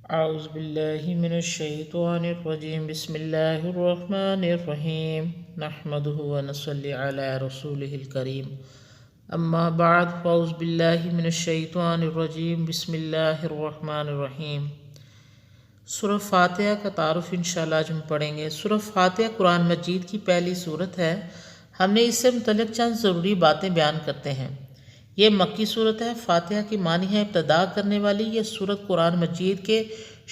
اعوذ باللہ من الشیطان الرجیم بسم اللہ الرحمن الرحیم نحمده ونصلی علی رسولہ الکریم اما بعد فاعوذ باللہ من الشیطان الرجیم بسم اللہ الرحمن الرحیم۔ سورہ فاتحہ کا تعارف انشاءاللہ آج ہم پڑھیں گے۔ سورہ فاتحہ قرآن مجید کی پہلی سورت ہے۔ ہم نے اس سے متعلق چند ضروری باتیں بیان کرتے ہیں۔ یہ مکی صورت ہے۔ فاتحہ کی معنی ہے ابتدا کرنے والی۔ یہ صورت قرآن مجید کے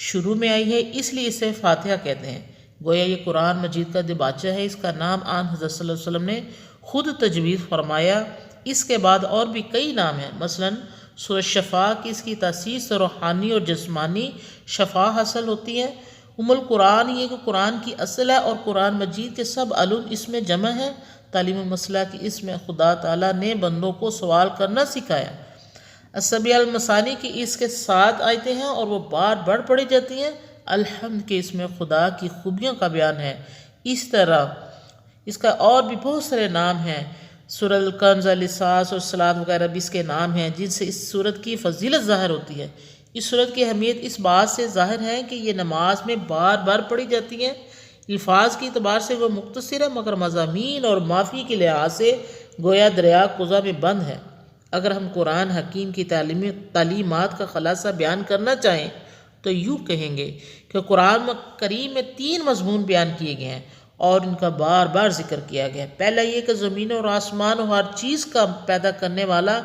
شروع میں آئی ہے، اس لیے اسے فاتحہ کہتے ہیں۔ گویا یہ قرآن مجید کا دباچہ ہے۔ اس کا نام آن حضرت صلی اللہ علیہ وسلم نے خود تجویز فرمایا۔ اس کے بعد اور بھی کئی نام ہیں، مثلا سورہ شفا کی اس کی تاسیس سے روحانی اور جسمانی شفا حاصل ہوتی ہے۔ القرآن یہ کہ قرآن کی اصل ہے اور قرآن مجید کے سب علوم اس میں جمع ہیں۔ تعلیم المسئلہ کی اس میں خدا تعالیٰ نے بندوں کو سوال کرنا سکھایا۔ السبیہ المثانی کی اس کے 7 آیتیں ہیں اور وہ بار بار پڑھی جاتی ہیں۔ الحمد کے اس میں خدا کی خوبیوں کا بیان ہے۔ اس طرح اس کا اور بھی بہت سارے نام ہیں۔ سورہ الکنز، الاساس اور صلاۃ وغیرہ بھی اس کے نام ہیں جن سے اس سورت کی فضیلت ظاہر ہوتی ہے۔ اس سورت کی اہمیت اس بات سے ظاہر ہے کہ یہ نماز میں بار بار پڑھی جاتی ہے۔ الفاظ کی اعتبار سے وہ مختصر ہے، مگر مضامین اور معافی کے لحاظ سے گویا دریا قزح میں بند ہے۔ اگر ہم قرآن حکیم کی تعلیمات کا خلاصہ بیان کرنا چاہیں تو یوں کہیں گے کہ قرآن کریم میں 3 مضمون بیان کیے گئے ہیں اور ان کا بار بار ذکر کیا گیا ہے۔ پہلا یہ کہ زمین اور آسمان اور ہر چیز کا پیدا کرنے والا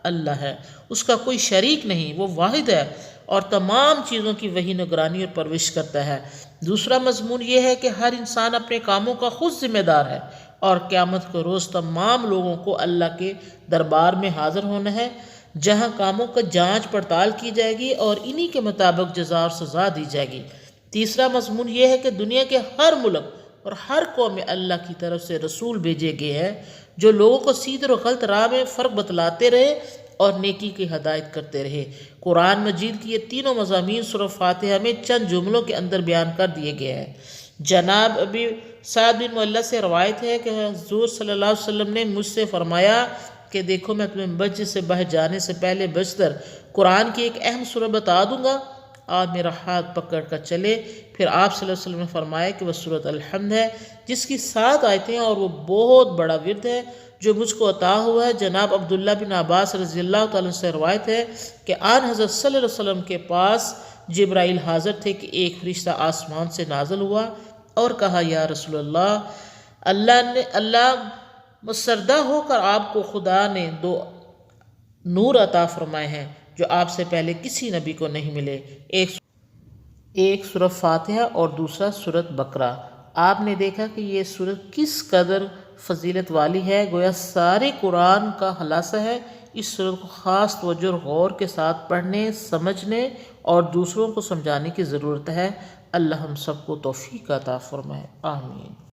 اللہ ہے، اس کا کوئی شریک نہیں، وہ واحد ہے اور تمام چیزوں کی وہی نگرانی اور پرورش کرتا ہے۔ دوسرا مضمون یہ ہے کہ ہر انسان اپنے کاموں کا خود ذمہ دار ہے اور قیامت کے روز تمام لوگوں کو اللہ کے دربار میں حاضر ہونا ہے، جہاں کاموں کا جانچ پڑتال کی جائے گی اور انہی کے مطابق جزا اور سزا دی جائے گی۔ تیسرا مضمون یہ ہے کہ دنیا کے ہر ملک اور ہر قوم میں اللہ کی طرف سے رسول بھیجے گئے ہیں جو لوگوں کو سیدھی اور غلط راہ میں فرق بتلاتے رہے اور نیکی کی ہدایت کرتے رہے۔ قرآن مجید کی یہ تینوں مضامین سورہ فاتحہ میں چند جملوں کے اندر بیان کر دیے گئے ہیں۔ جناب ابی سعد بن معلہ سے روایت ہے کہ حضور صلی اللہ علیہ وسلم نے مجھ سے فرمایا کہ دیکھو میں تمہیں مسجد سے باہر جانے سے پہلے بجتر قرآن کی ایک اہم سورہ بتا دوں گا، آپ میرا ہاتھ پکڑ کر چلے۔ پھر آپ صلی اللہ علیہ وسلم نے فرمایا کہ وہ سورۃ الحمد ہے جس کی 7 آیتیں ہیں اور وہ بہت بڑا ورد ہے جو مجھ کو عطا ہوا ہے۔ جناب عبداللہ بن عباس رضی اللہ تعالیٰ سے روایت ہے کہ آن حضرت صلی اللہ علیہ وسلم کے پاس جبرائیل حاضر تھے کہ ایک فرشتہ آسمان سے نازل ہوا اور کہا یا رسول اللہ مسردہ ہو کر آپ کو خدا نے 2 نور عطا فرمائے ہیں جو آپ سے پہلے کسی نبی کو نہیں ملے، ایک سورہ فاتحہ اور دوسرا سورۃ بقرہ۔ آپ نے دیکھا کہ یہ سورت کس قدر فضیلت والی ہے، گویا سارے قرآن کا خلاصہ ہے۔ اس سورت کو خاص توجہ اور غور کے ساتھ پڑھنے، سمجھنے اور دوسروں کو سمجھانے کی ضرورت ہے۔ اللہ ہم سب کو توفیق عطا فرمائے، آمین۔